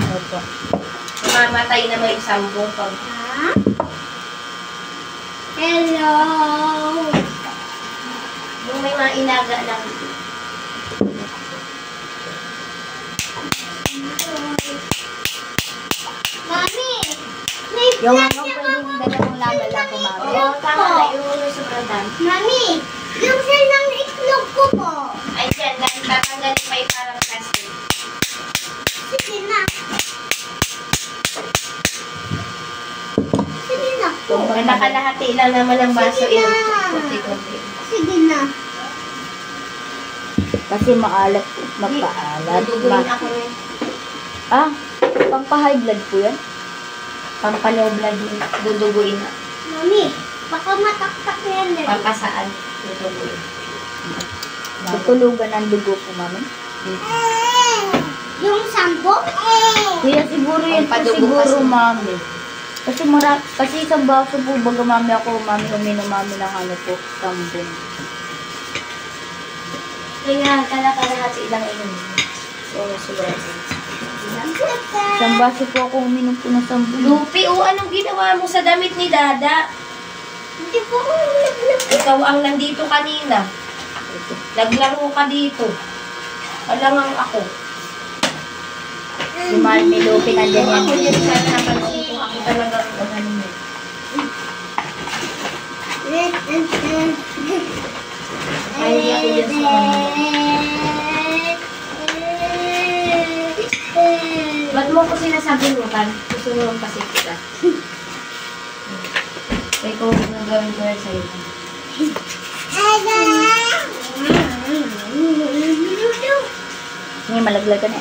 Opo. Mamatay na may sambong pag... Hello! Yung may mga ilaga lang. Mami! May Yung flash ano, yung pwedeng dalawang laga lang po, mami. Oo, tama na. Yung sobrang dami. Mami! Yung shell ng itlog ko po. Ay, dyan. Dahil tatanggalin pa yung parang plastic. Sige na. Sige na po. Kung nakalahati lang naman ang baso, Sige na. kunti-kunti. Sige na. Kasi maalat po. Magpaalat. Duduguin ako rin. Ah, pampa-high blood po yan? Pampalow blood yun. Duduguin na. Mami, baka mataktak na yan. Pampasaan. Duduguin. Tutulugan ang dugo po, mami. Yung sampo? Kaya siguro yan po Pampadugo siguro, kasi. mami. Kasi isang baso po, baga mami ako, mami, uminom mami ng ano po, kambing. Kaya kala-kalahati ilang inom. So, sobrang. Isang baso po ako uminom po ng kambing. Lupi, anong ginawa mo sa damit ni Dada? Hindi po ako naglaglag. Ikaw ang nandito kanina. Naglaro ka dito. Alangang ako. Si Mami Lupi nandiyan yan. Ako din sana napansin kung ako talaga ang ano mo. Ay, hindi ako din sa Ba't mo ko sinasabi mo, Tan? Gusto mo lang kasi kita. Kaya ko nagawin ko yan sa'yo. Ngayon, malaglag ka na.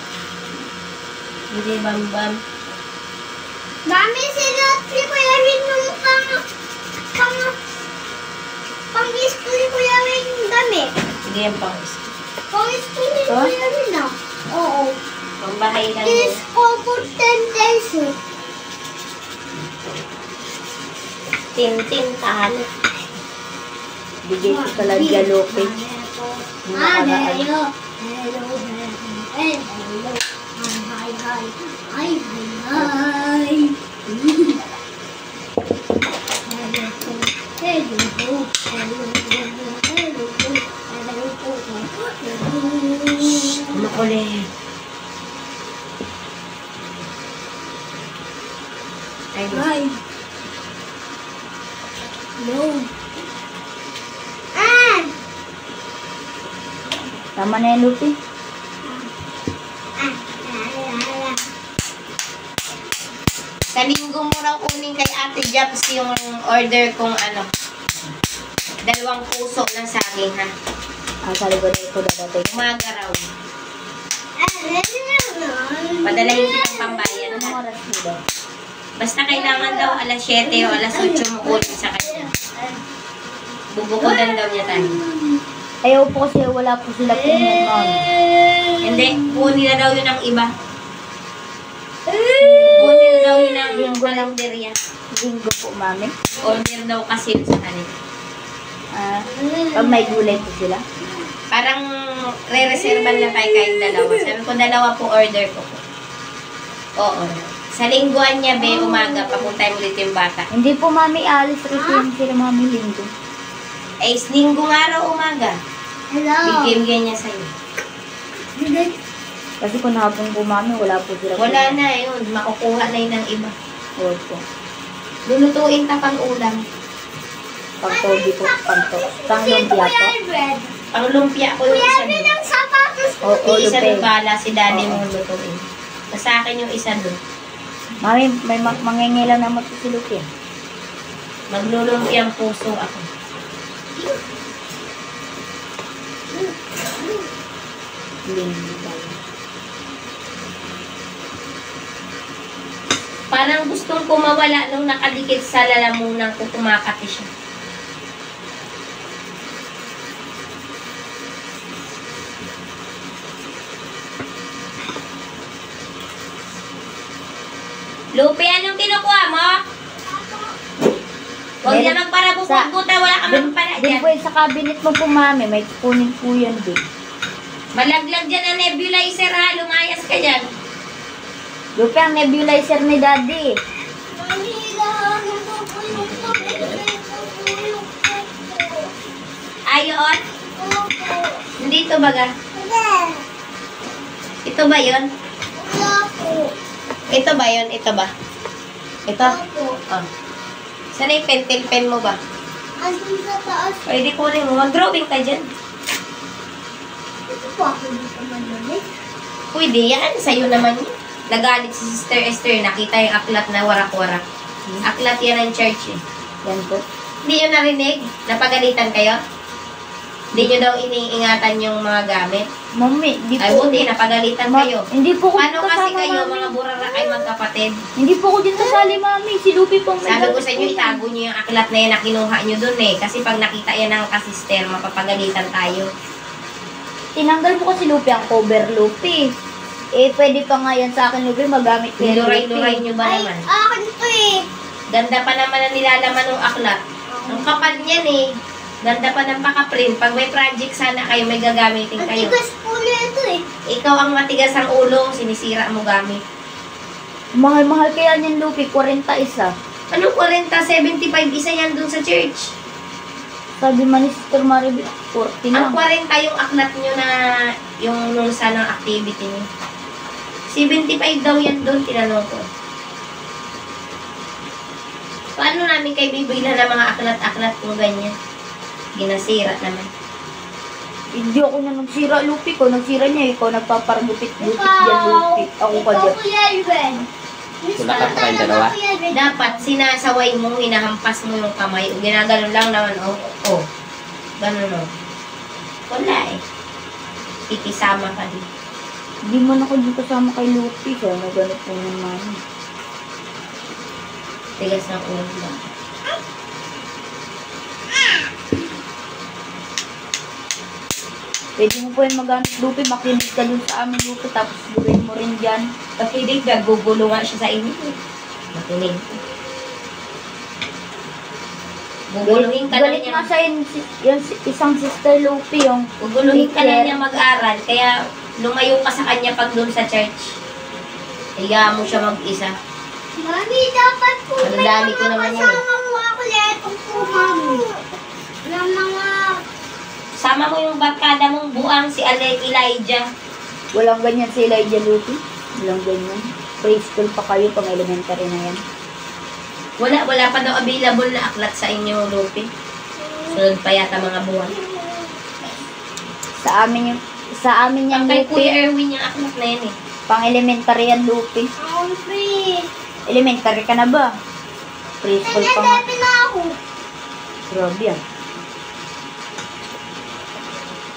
Hindi, bam-bam. Mami, sinot ni Kuya Rin nung pang-isko ni Kuya Rin yung damit. Hindi yan pang-isko. Pang-isko ni Kuya Rin na. Oo. Pang-bahay lang yun. Isko for 10 days. Tintin, talo. Bigay ko talaga Lupi. Hello. Makulit. Ay, Tama na yan, Lupi. sa linggo mo raw kunin kay Ate Japs yung order kong ano. 2 puso ng saging, ha? Sa likod ko dadating. Umaga raw. Padalahin kitang pambayan, Anong ha? oras nila? Basta kailangan daw alas 7 o alas 8 mo kunin sa kanya. Bubukudan daw niya tayo. Ayaw po kasi wala po sila po yan, mami. Hindi, kunin na daw yun ng iba. Kunin na daw yun ng kalenderya. Linggo po, mami. Order daw kasi yun sa kanila. Pag may gulay po sila. Parang re-reservan lang tayo kahit 2. Sabi ko 2 po order ko po. Oo. Sa lingguan niya, be, umaga, papuntay mo dito yung bata. Hindi po, mami, alis rin sila, mami, linggo. Eh, linggo nga raw umaga. Hello. Bigyan niya sa'yo. Kasi kung hapon po, mami, wala po sila. Wala na yun. Makukuha na yun ng iba. Opo. Lulutuin ka pang ulam. Pang-togi po, pang lumpia po. Pang lumpia ko yung isa doon. Ang sapatos ko. Oo, Isa doon lupe. bala, si daddy mo lutuin. Sa akin yung isa doon. Mami, may mangingilang naman po si Lupi. Maglulumpiang puso ako. Linggo. Parang gustong kumawala nung nakadikit sa lalamunan ko, kumakati siya. Lupi, anong kinukuha mo? Huwag na magparabukot-buta, wala ka magpala Din dyan. po yun sa cabinet mo po, mami. May kunin po yan din. Malaglag dyan ang nebulizer, ha? Lumayas ka dyan. Lupi, ang nebulizer ni Daddy. Mami, hinahanap ako yung pamilya. Ayon? Opo. Hindi ito baga. Hindi. Ito ba yun? Wala po. Ito ba yun? Ito ba? Ito? Opo. Oh. Sana yung pen mo ba? Andun sa taas. Pwede kunin mo. Mag-drawing ka dyan. Ito po ako dito madali. Pwede yan. Sa'yo naman yun. Nagalit si Sister Esther. Nakita yung aklat na warak-warak. Aklat yan ng church eh. Yan po. Hindi nyo narinig? Napagalitan kayo? Hindi nyo daw iniingatan yung mga gamit? Mami, di Ay, po. buti. Napagalitan kayo. Hindi po ko Paano kasi kasama, kayo, Mami. mga burara ay magkapatid? Hindi po ko din kasali, Mami. Si Lupi po. may Sabi ko gamit sa inyo, po. itago nyo yung aklat na yan na kinuha nyo dun eh. Kasi pag nakita yan ng kasister, mapapagalitan tayo. Tinanggal mo kasi Lupi ang cover, Lupi. Eh, pwede pa nga yan sa akin, Lupi. Magamit ko yan, Niluray-luray nyo ba Ay, naman? akin to eh. Ganda pa naman ang nilalaman ng aklat. Ang kapal niyan eh. Ganda pa ng pakaprint. Pag may project sana kayo, may gagamitin Ang kayo. tigas po nito eh. Ikaw ang matigas ang ulo, sinisira mo gamit. Mahal-mahal kaya niyan, Lupi. 41. Ano 40, 75 isa yan dun sa church? Sabi man ni Sister Maribel, 40 Ang lang. 40 yung aklat nyo na yung nung sanang activity nyo. 75 daw yan dun, tinanong ko. Paano namin kayo bibigla ng mga aklat-aklat kung ganyan? Ginasira naman. Hindi ako na nagsira, Lupi ko. Nagsira niya, ikaw nagpapargupit-gupit Ikaw. dyan, Lupi. Ako ka Ikaw dyan. Kuya Ruben. Wala ka pa kayong dalawa? Dapat sinasaway mo, hinahampas mo yung kamay. O ginaganon lang naman, oh. Ganun o. Wala eh. Ikisama ka din. Hindi mo na ako dito kasama kay Lupi. Kaya naganap po ng Mami. Tigas ng ulo lang. Pwede mo po yung magamit, Lupi. Makinig ka dun sa amin, Lupi. Tapos gawin mo rin dyan. Pakinig, nagugulo nga siya sa inyo. Makinig. Guguluhin ka na Galit nga niya. sa yung isang Sister Lupi, yung Guguluhin ka na teacher. niya mag-aral. Kaya lumayo ka sa kanya pag doon sa church. Hiya mo siya mag-isa. Mami, dapat po Ang may dami ko mga naman yan eh. kasama mo ako leto po, Mami. Ng mga... Sama mo yung barkada mong buang si Elijah. Walang ganyan si Elijah, Lupi. Walang ganyan. Preschool pa kayo, pang elementary na yan. Wala pa daw available na aklat sa inyo, Lupi. Sunod pa yata mga buwan. Sa amin yan, Kay Lupi. Kuya Erwin yung aklat na yan eh. Pang elementary yan, Lupi. I'm free. Elementary ka na ba? Preschool pa nga. Nandito na ako. Grabe yan.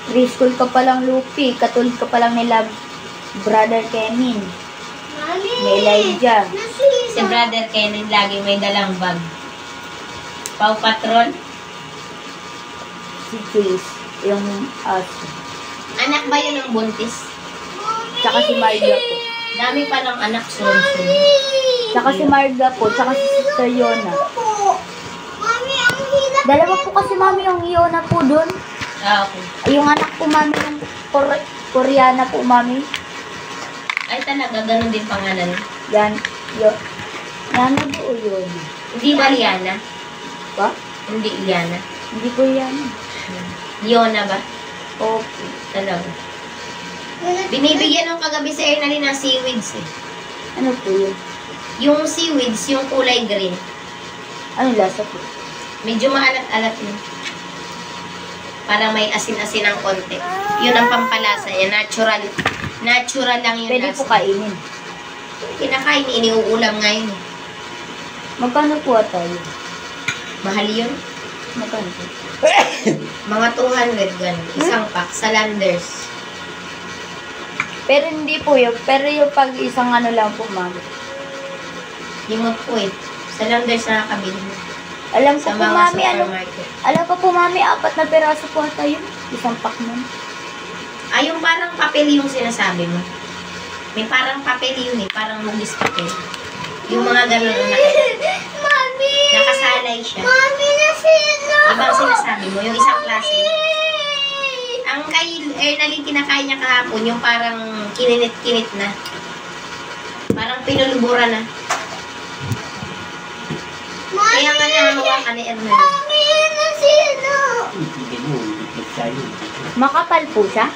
Preschool ka pa lang, Lupi. Katulad ka pa lang nila Brother Kenin. Mami. Ni Elijah. Nasira. Si Brother Kenan lagi may dalang bag. Paw Patrol. Si Chris. Yung aso. Anak ba yun ng buntis? Tsaka si Marga po. Dami pa ng anak sunod-sunod. Tsaka si Marga po. Tsaka si Sister Yona. Po. Mami, ang hirap. Dalawa po kasi, Mami, yung Yona po doon. Ah, okay. Ay, yung anak po, Mami, yung Koreana po, Mami. Ay talaga, ganun din pangalan. Yan. Yana po o yun? Hindi ba Liana? Ba? Hindi Liana. Hindi po yan. Liona ba? Okay. Talaga. Binibigyan ng kagabi si Ernalyn ng seaweeds eh. Ano po yun? Yung seaweeds, yung kulay green. Ano lasa po? Medyo maalat-alat yun. Parang may asin-asin ng konti. Yun ang pampalasa yan. Natural. Natural lang yung Pwede po kainin. Kinakain, iniuulam ngayon eh. Magkano po tayo? Mahal yun. Magkano po? Mga 200 ganun. Isang pack sa Landers. Pero hindi po yun. Pero yung pag isang ano lang po, Mami. Himot po eh. Sa Landers na nakabili mo. Alam ko Sa po, mga Mami, ano? supermarket. Alam ko po, Mami, 4 na peraso po tayo. Isang pack nun. Ah, yung parang papel yung sinasabi mo. May parang papel yun eh. Parang lugis papel. Yung mga ganun na Mami. nakasalay siya. Mami, nasira. Ibang sinasabi mo. Yung isang klase. Ang kay Ernalyn kinakain niya kahapon, yung parang kininit-kinit na. Parang pinulubura na. Kaya nga nahawakan ni Ernan. Mami, nasino? Hindi mo, hindi sa'yo. Makapal po siya?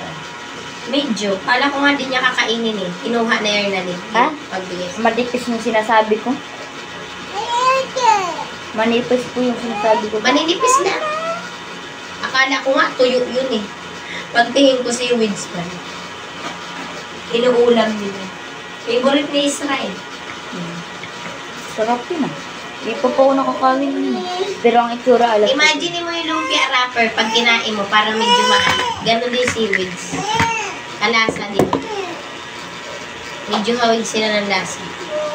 Medyo. Kala ko nga di niya kakainin eh. Kinuha na Ernan eh. Ha? Pagbigay. Manipis yung sinasabi ko. Manipis po yung sinasabi ko. Maninipis na. Akala ko nga tuyo yun eh. Pagtingin ko si Wids pa. Inuulam nila. Favorite ni Israel. Sarap yun ah. Hindi pa po ako nakakawin yun. Pero ang itsura alam ko. Imagine mo yung lumpia wrapper pag kinain mo para medyo maalat. Ganon din si Wids. Kalasa din. Medyo hawig sila ng lasa.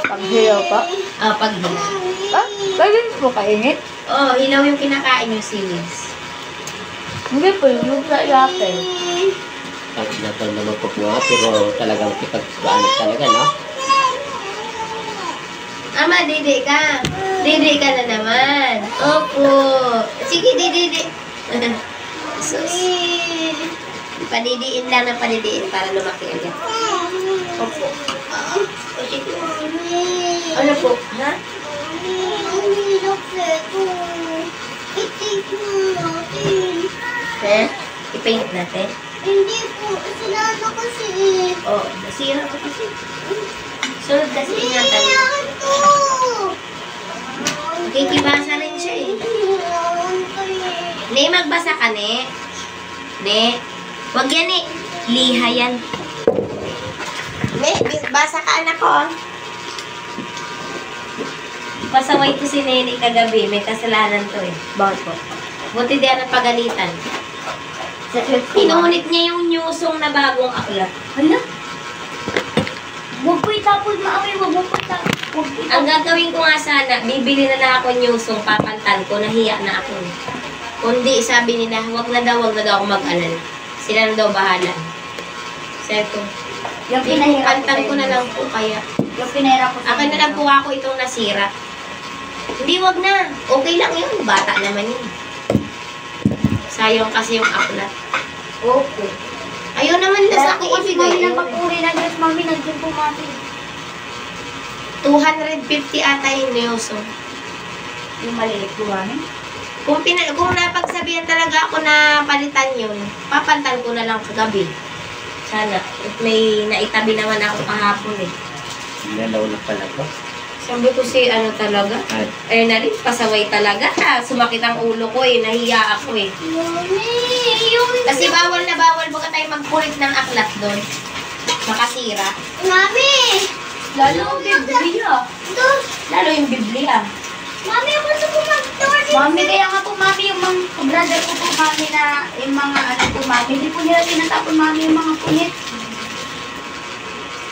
Paghilaw pa? Pag hilaw. Ah, kaya po kainit? Oo, hilaw yung kinakain yung seaweeds. Hindi po, yung sa yapel. Ang inataw naman po po, pero talagang kipagpaanap talaga, no? Ama, didi ka. Didi ka na naman. Opo. Sige, didi. Sus. Padidiin lang ng padidiin para lumaki agad. Opo. O, sige. Ano po? Ha? Ang hirap ko. I-take mo natin. Ha? I-paint natin? Hindi po, sinano kasi eh. Oo, nasira ko kasi. Sunod kasi ingatan. Iiyak to. Kikibasa rin siya eh. Ne, magbasa ka, Ne. Ne. Wag yan eh. Liha yan. Ne, basa ka anak ko. Pasaway ko si Nene kagabi. May kasalanan to eh. Bakit po? Buti di ang pagalitan. Sa church po. Inuulit niya yung newsong na bagong aklat. Hala? Huwag po itapon, maaway. Huwag mo po itapon. Huwag po Ang itapon. gagawin ko nga sana, bibili na lang ako newsong papantan ko. Nahiya na ako eh. Kundi sabi nila, wag na daw ako mag-alala. Sila na daw bahala. Sabi ko, Yung pinahirap pantan ko na lang po kaya. Yung pinahirap ko sa Akin na lang po ako itong nasira. Hindi, wag na. Okay lang yun. Bata naman yun. Sayang kasi yung aklat. Okay. Ayaw naman nila sa akin Kasi ibigay. mami ng papuri na Diyos, mami, nandiyan po mami. 250 ata yung neoso. Yung maliit po mami. Kung napagsabihan talaga ako na palitan yun, papantan ko na lang kagabi. Sana. At may naitabi naman ako kahapon eh. Nalaw na pala to. Sabi ko si ano talaga, At Ernarin, pasaway talaga. Sumakit ang ulo ko eh, nahiya ako eh. Mami, yung... Kasi bawal na bawal baka tayo magpulit ng aklat doon. Makasira. Mami! Lalo ang Biblia. Ito. Lalo yung Biblia. Mami, gusto ko mag-tour. Mami, kaya nga po mami, yung mga brother ko po mami na yung mga ano po mami, hindi po nila tinatapon mami yung mga punit.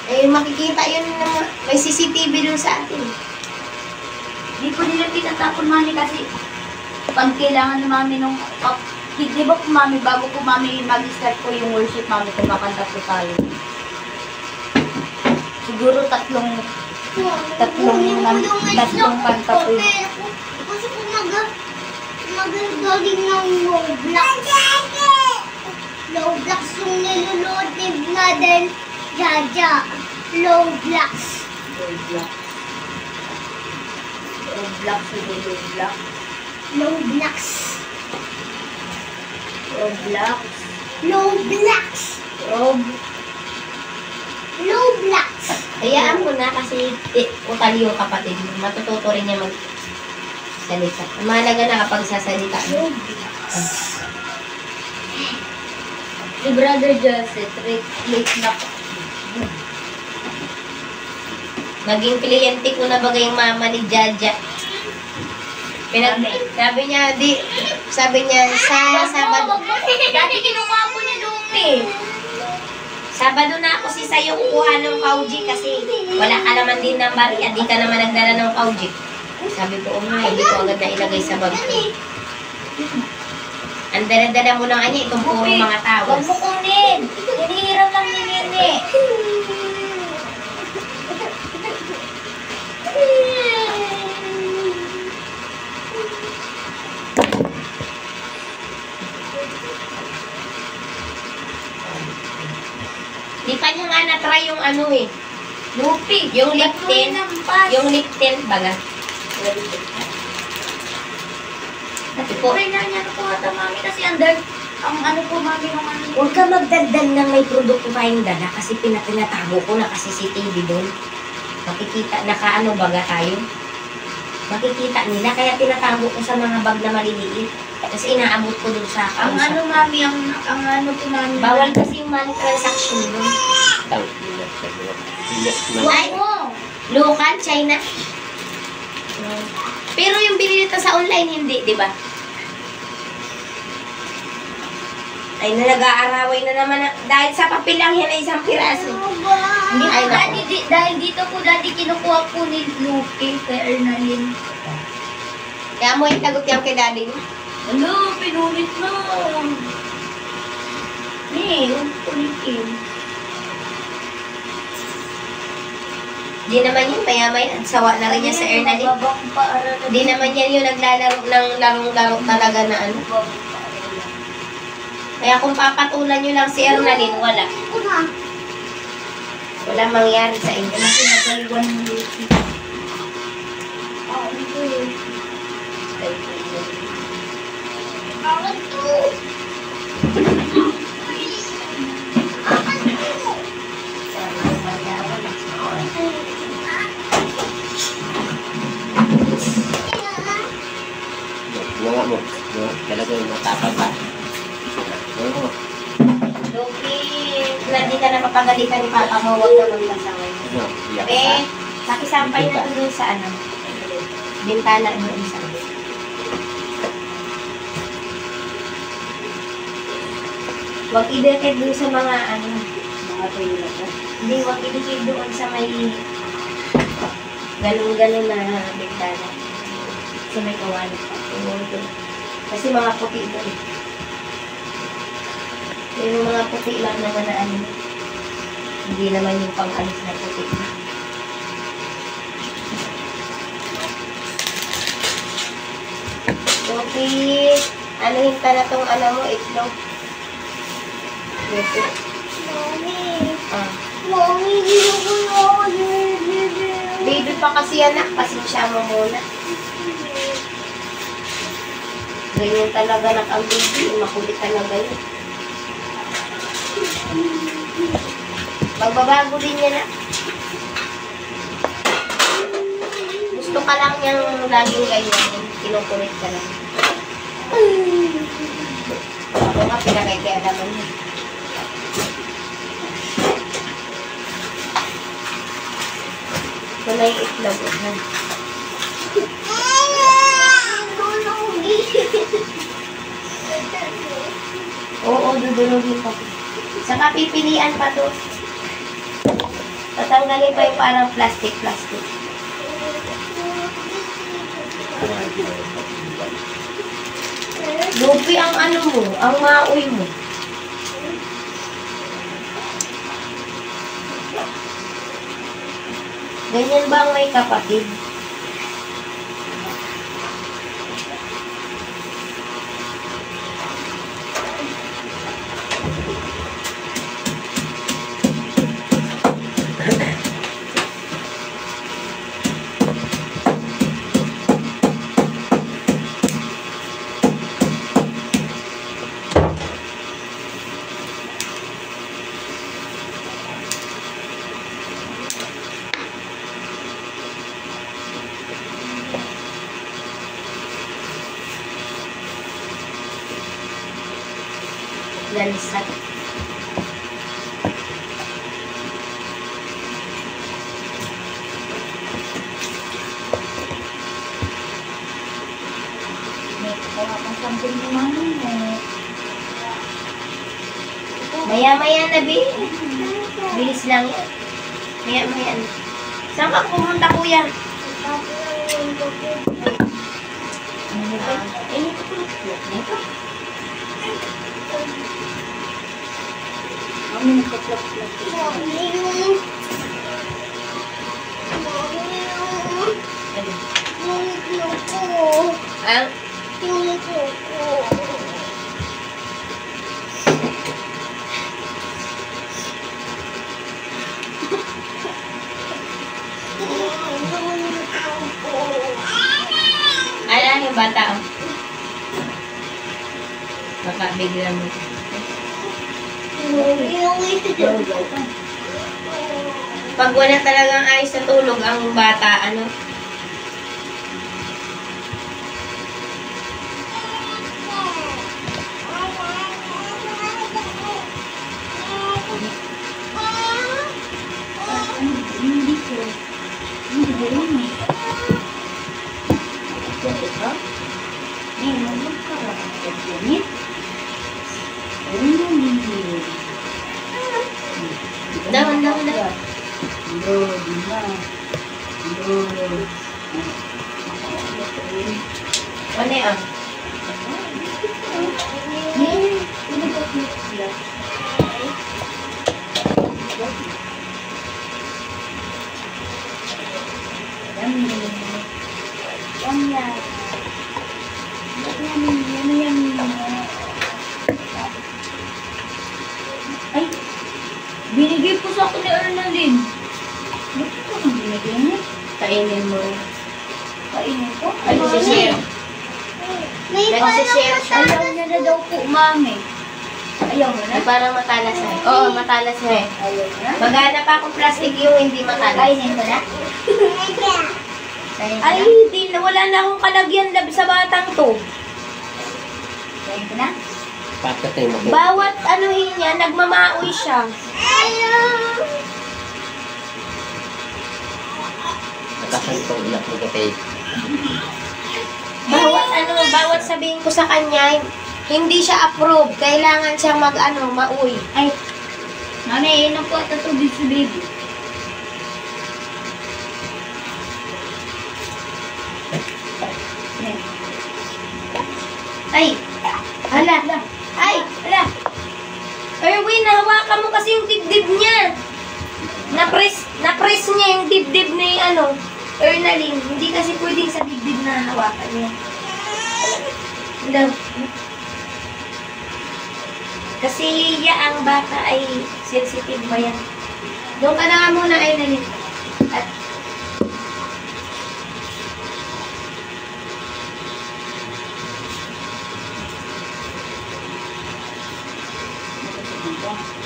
Eh, makikita yun na may CCTV doon sa atin. Hindi po nila tinatapon mami kasi pag kailangan na mami nung, di ba po mami, bago po mami mag-start po yung worship mami, kumakanta po tayo. Siguro tatlong kanta po yun. Gusto ko mag-galing ng Roblox. Roblox yung nilulod ni Bladen. Jaja. Roblox. Roblox. Roblox, Roblox. Roblox. Roblox. Roblox. Roblox. Hayaan mo na kasi utal yung kapatid mo. Matututo rin niya mag-salita. Mahalaga na kapag sasalita. Si Brother Joseph, late na po. Maging kliyente ko na bagay yung mama ni Jaja. Sabi niya, sa Sabado. Dati kinukuha po ni Lupi. Sabado na ako si Sayo kukuha ng kauji kasi wala ka naman din ng bariya. Di ka naman nagdala ng kauji. Sabi ko, hindi ko agad na ilagay sa bag ko. Ang dala-dala mo lang anya, itong puro mga Huwag tawas. mo kunin. Hinihiram lang ni Nene. Di pa niya nga na-try yung ano eh. Lupi. Yung lip tint. Yung lip tint baga. Kasi po rin na niya po ata mami kasi under ang ano po mami ng ano. Huwag ka magdagdag ng may produkto tayong dala kasi pinatago ko na kasi CCTV doon. Makikita, nakaano baga tayo. Makikita nila, kaya tinatago ko sa mga bag na maliliit. Kasi inaabot ko doon sa Ang ano mami, ang ano po mami. Bawal kasi yung money transaction doon. Wag mo. Local, China. Pero yung binili nito sa online, hindi, di ba? Ay, nag-aaraway na naman. Dahil sa papel lang yan ay isang piraso. Hindi po Ay, naku. daddy, dahil dito po daddy kinukuha po ni Lupi kay Ernalyn. Kaya mo yung tagot yan kay daddy mo. Ano, pinulit na. Ulitin. Di naman yun, maya-maya. Sawa na rin niya sa Ernalyn. Babang paaralan. Di naman yan yung naglalaro ng larong-laro talaga na ano. Kaya kung papatulan nyo lang si Ernalyn, wala. Wala mangyari sa inyo. Kasi nagaliwan ng Lupi. Bunga mo. Talagang matapang ka. Oo. Lupi, hindi ka na mapagalitan ni Papa mo, huwag na magpasaway. Ano? Iyak ka. Eh, nakisampay na to doon sa ano. Bintana doon sa ano. Huwag idikit doon sa mga ano. Mga toilet. Hindi, huwag idikit doon sa may galong-galong na bintana. Kasi may kawalan pa. Kasi mga puti doon. Pero mga puti lang naman na ano. Hindi naman yung pang-alis na puti. Okay. Ano hinta na tong ano mo, itlog? Ito. Ah. Baby pa kasi anak, pasensya mo muna. Ganyan talaga nak ang baby, makulit talaga yun. Magbabago din yan na. Gusto ka lang niyang laging ganyan, kinukulit ka lang. Ako nga, pinakaikialaman niya. Ito na yung itlog. Oo, dudulogin pa. Saka pipilian pa to. Tatanggalin pa yung parang plastic. Lupi ang ano mo, ang maoy mo. Ganyan ba ang may kapatid? Lansat. Maya-maya na, Bi. Bilis lang yan. Maya-maya na. Saan ka pumunta, kuya? Ang yung bata. Oh. Baka bigla mo. Pag wala talagang ayos sa tulog ang bata, ano? Hindi ko. Hindi ko yun eh. Ito? Eh, magkakaroon ka ganit. Ayun yung hindi. Dahan. Lord, na. Lord. Ano yan? Ay, binigay po sa akin ni Ernaline. Bakit ko nang binigay niya? Kainin mo rin. Kainin ko? Ay, share. May Nagsishare siya. Ayaw niya na daw po, mami. Ayaw mo na? Ay, parang matalas na. Oo, matalas na eh. Ayaw na? Maghanap pa akong plastic yung hindi matalas. Kainin ko na? Kainin ko Ay, na? di na. Wala na akong kalagyan lab sa batang to. Kainin ko na? Pakat yung mabuti. Bawat anuhin niya, nagmamaoy siya. Nakasantog na po kay Bawat sabihin ko sa kanya, hindi siya approve. Kailangan siyang mauy. Ay, mami, inom po ito tubig si baby. Yan. Ay! Hala! Ay! Hala! Erwin, hawakan mo kasi yung dibdib niya. Na-press niya yung dibdib ni Ernaline. Hindi kasi pwedeng sa dibdib na hawakan niya. Daw. Kasi ang bata ay sensitive ba yan? Doon ka na nga muna, Ernaline. At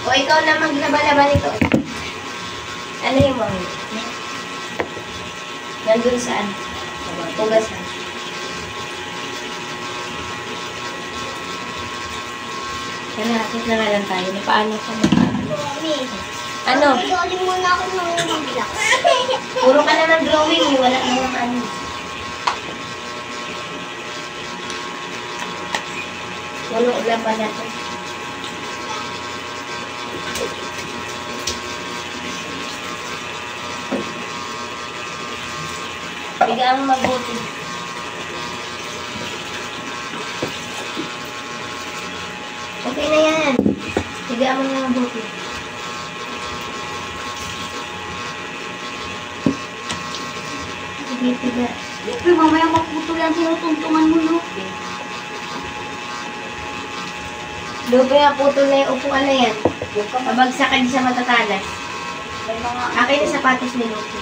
o ikaw na maglaba-laba nito. Ano yung mga nandun saan? Tugasan. Hanapit na nga lang tayo. Paano ka mag-ano? Ano? Galing muna ako ng mag-block. Puro ka na ng drawing. Wala na yung ano. Wala lang pa natin. Bigaan mo mabuti. Okay na yan. Bigaan mo na mabuti. Sige, tiga. Pero mamaya maputo yan, tinutuntungan mo, Lupe. Lupe nga putol na yung upuan na yan. Mabagsakan sa matatalas. May mga... Akin na sapatos ni Lupe.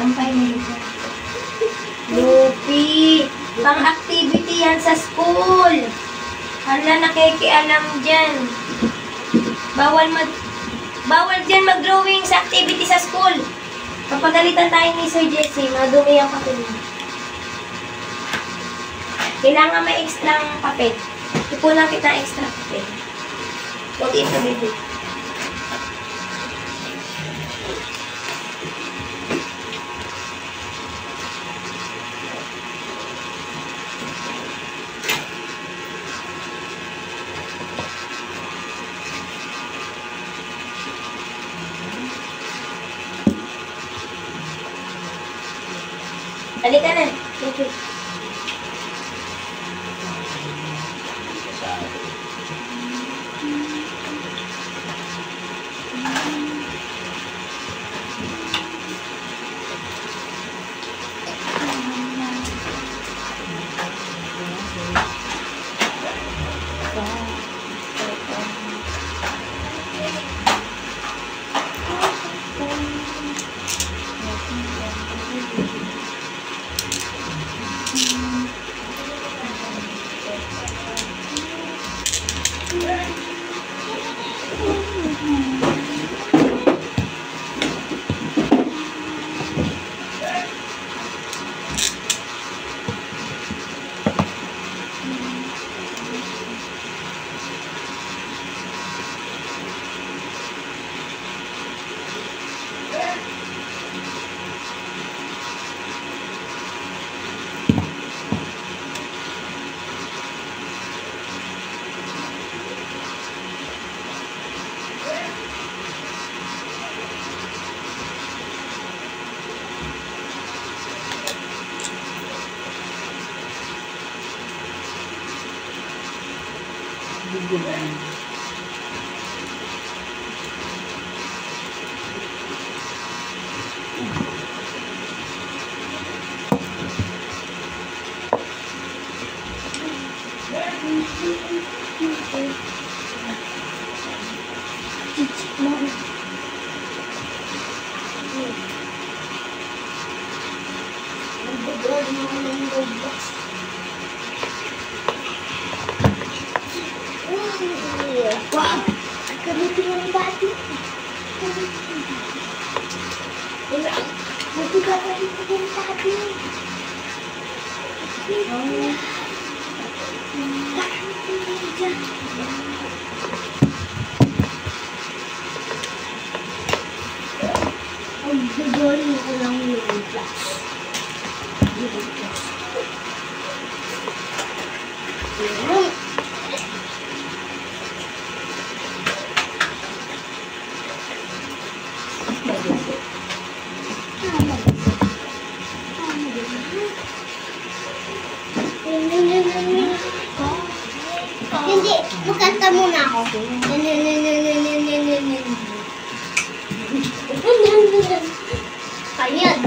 Sampay na Lupe. Lupe! Pang-activity yan sa school. Hala, nakikialam dyan. Bawal dyan mag-drawing sa activity sa school. Kapagalitan tayo ni Sir Jesse, madumi ang papel mo. Kailangan may extra papel. Ipunan kita ng extra papel. Huwag ito, baby. Halika na. Thank you. Wow! Ganito yung dati. Magkakaroon ko yung dati. Ang gagawin ko lang yung glass. Hindi, magkanta muna ako. Ayan.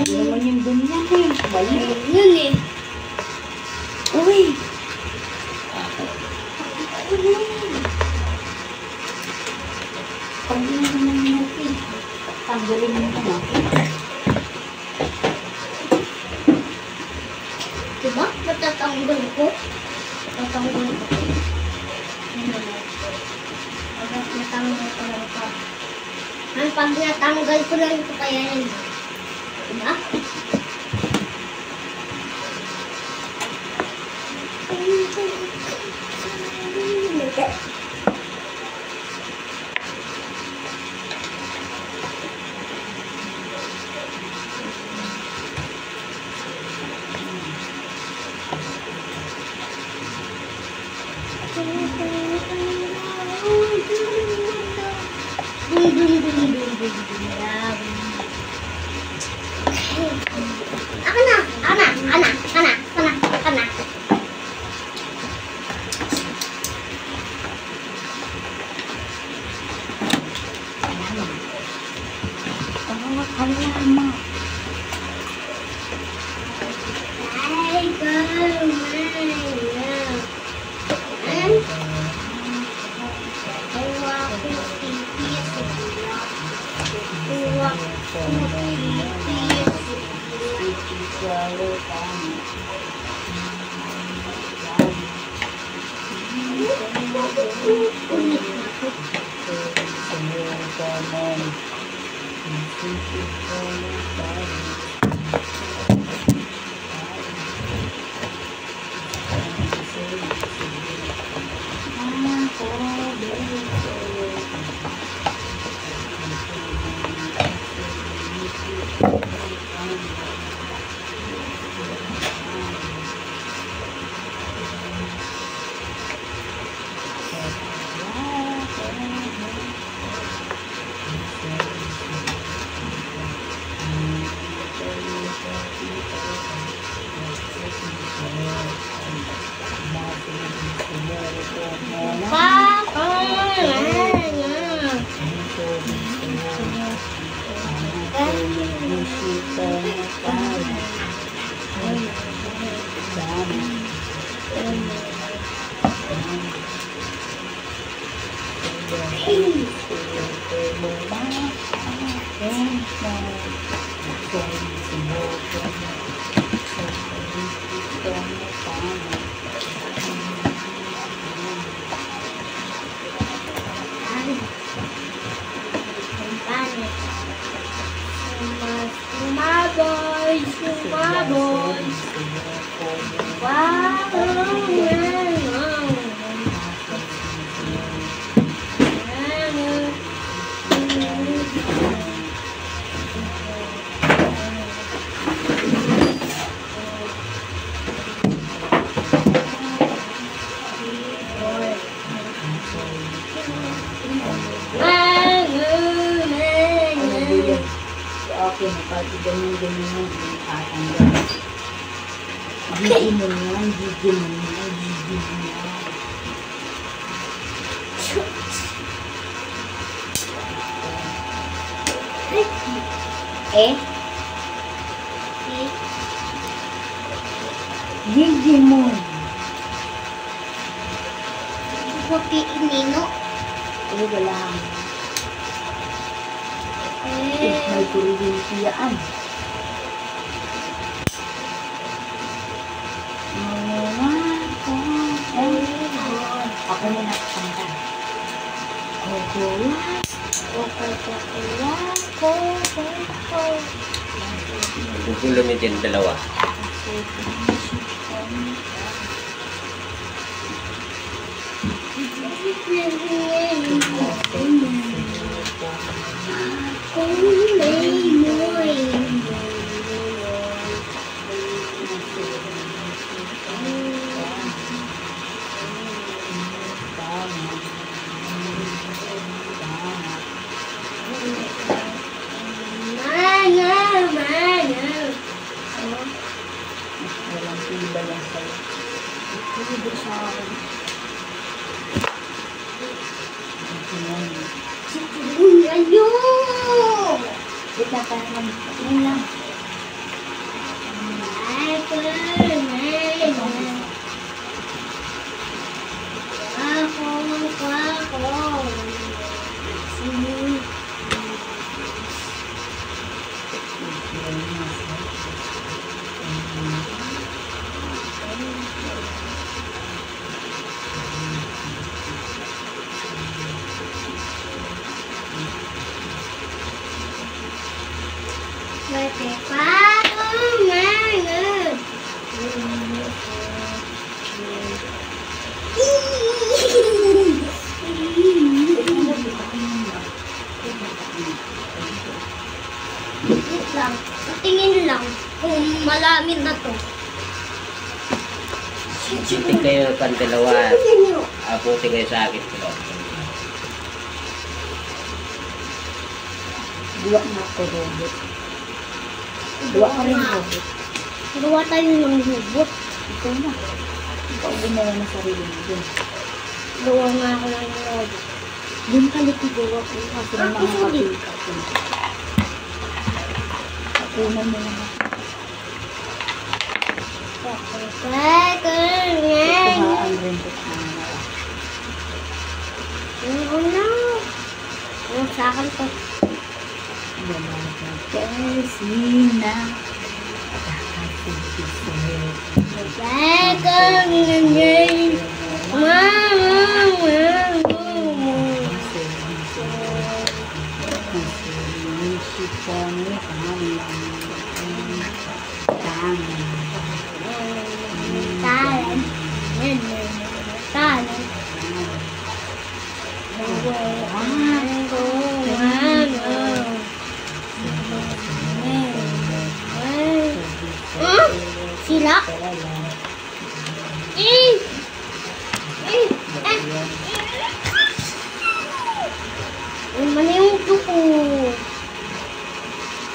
Naman yung ganyan eh. Balik. Yun eh. Uy! Pag yun naman natin, tanggalin mo na. Diba? Matatanggal ko. Matatanggal ko. Pag natanggal ko lang ito. Pag natanggal ko lang ito kaya yun. Diba? Ana. Kalama. Ay, girl, ganyan-ganyan yung tatanggal. Digimon yan, Digimon yan, Digimon yan. Digimon. Puti inino. Wala. May kuryentiyaan. Ako na nakakanta. Gugulo niyo din dalawa. Walang tiba lang sa'yo. Ito sa akin. Wait lang, parang yun lang. Tingin lang kung malamin na to. Siting kayo kan dalawa. Abuti kayo sa akin. Duwa na ako, Robert. Duwa ka rin, Robert. Gawa tayo ng hubot. Ikaw na. Ikaw gumawa na sarili mo dun. Gawa nga ako ng hubot. Dun ka likigawa ko. Kasi ng mga kapilka ko. Kapunan mo lang ako. Kuhaan rin ko sa mga. Sa akin to. Teresina. Sila? Mali yung tuko.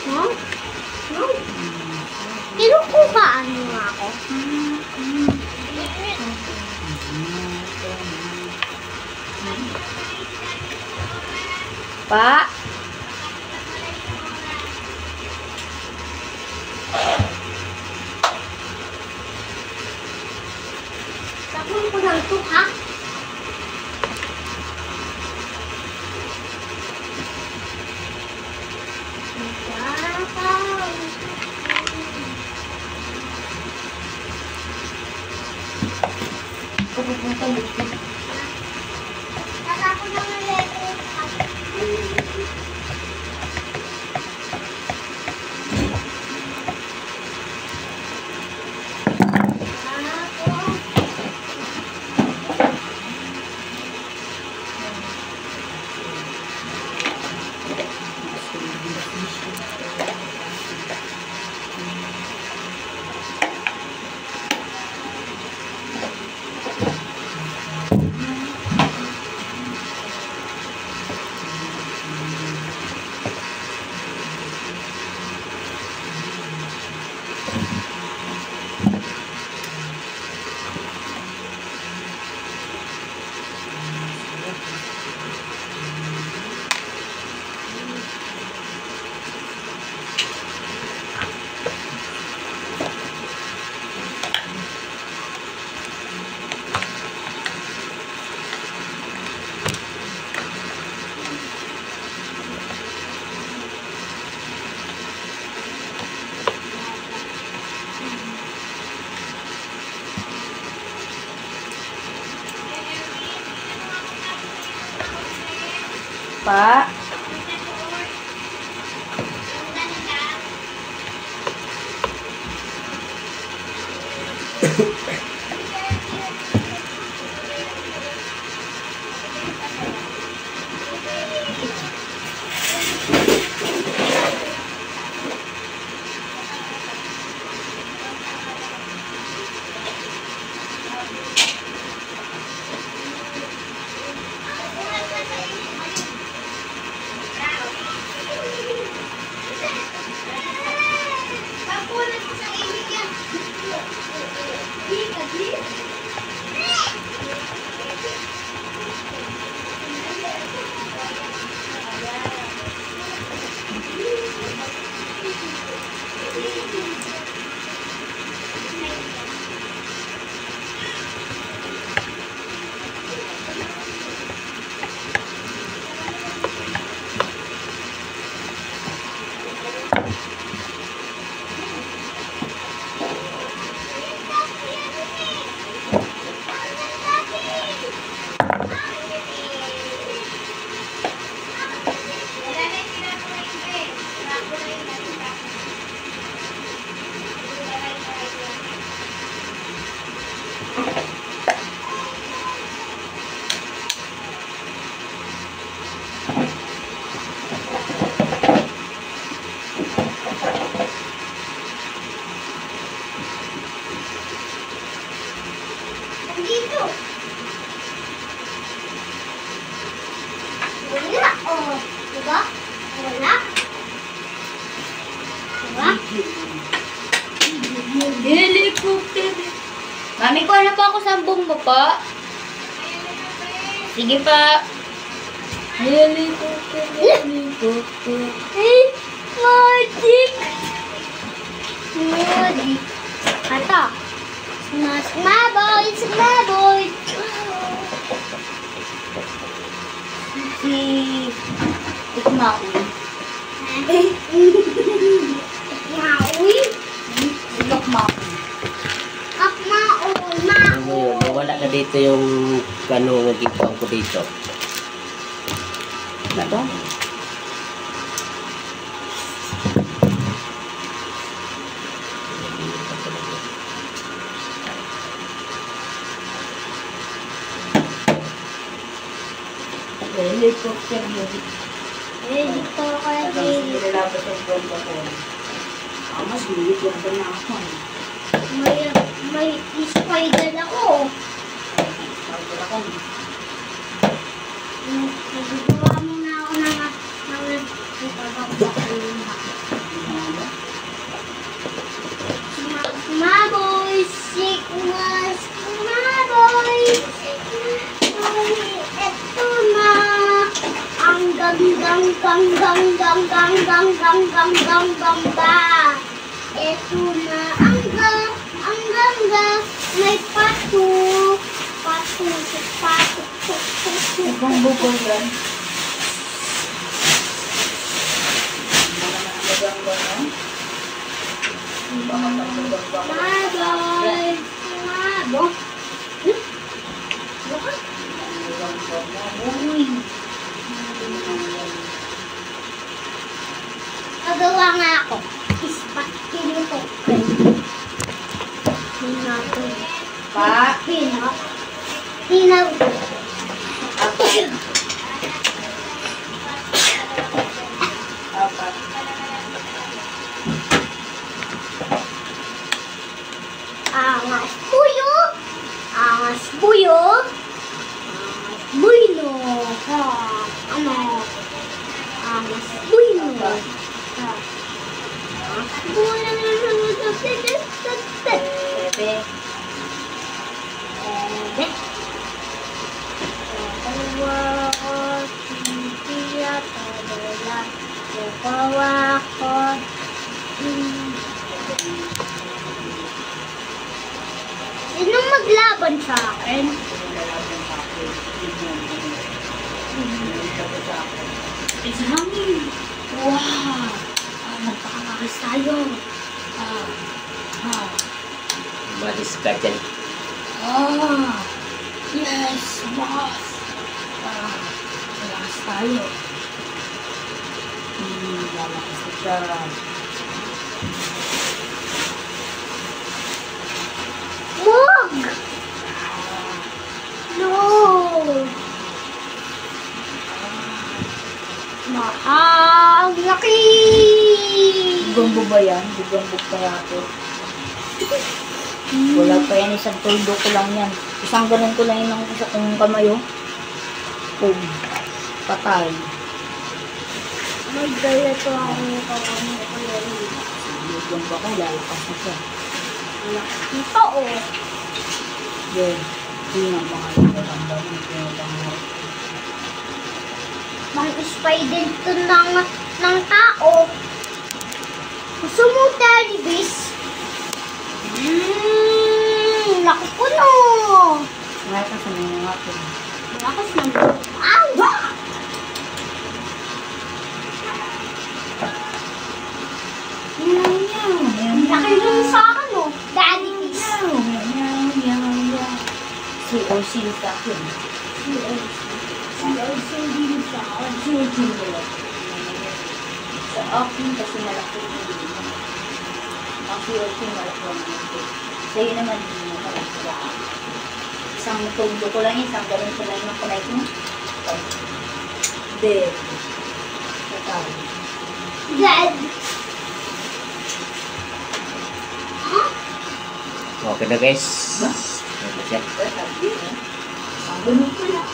No? No? Kinuko ka ano nga ako? Pa? Tapos ko lang ito, ha? Tatapon lang ang letter. Pa? Dito. Wala. Oh, diba? Wala. Diba? Helicopter. Mami, kuha na pa ako sambong mo pa. Sige pa. Helicopter, helicopter. Magic. Magic. Ata. Smaboy, smaboy. Si Tikmaoy. Maui. Si Tikmaoy. Akmaon, Ano yun, maon. nawala na dito yung kano naging ko dito. Ano ba? Helicopter, helicopter. Dito kayo. Nilalabas ang bomba ko. Mas lilit yung banakon. May spider ako. Nagagawa muna ako ng Smaboy, sigmas, smaboy. Ito na. Ang gang ba. Ito na ang gang, may pato. Ibang bukol yan. Smaboy, smaboy. Nagawa nga ako. Ispat kinito. Pa? Tinaw. Apat. Angas buyo. Angas buyo. Angas buyo. Ano? Angas buyo. Angas buyo. Pepe. Sinong maglaban sa akin? It's hangin. Wow! Magpakakakas tayo. Madiskart yan. Yes, boss. Malakas tayo. Lalakas na siya. Wag! No! Ang laki! Gumbo ba yan? Gumbo kaya ito. Wala pa yan. Isang tuldo ko lang yan. Isang ganun ko lang yun ang isa kong kamay, oh. Boom. Patay. Magdala to ako kakamay ko yan. Gumbo ko, lalakas na siya. Ito oh. Yun. Yun ang mga lalanda. Mang-spider to ng tao. Gusto mo telebis? Naku po no. Ngayon sa mga nga po. Lakas ng Ow! Ang laki nung sa akin oh. Daddy fish. Si O.C. sa akin. Sa akin kasi malaki yung dito. Kasi O.C. malaki yung dito. Sa'yo naman hindi mo malaki lang. Isang tuldo ko lang, isang ganun ko lang yung kulay ko. Hindi. Total. Dad. Okay na guys. Ang ganun ko lang.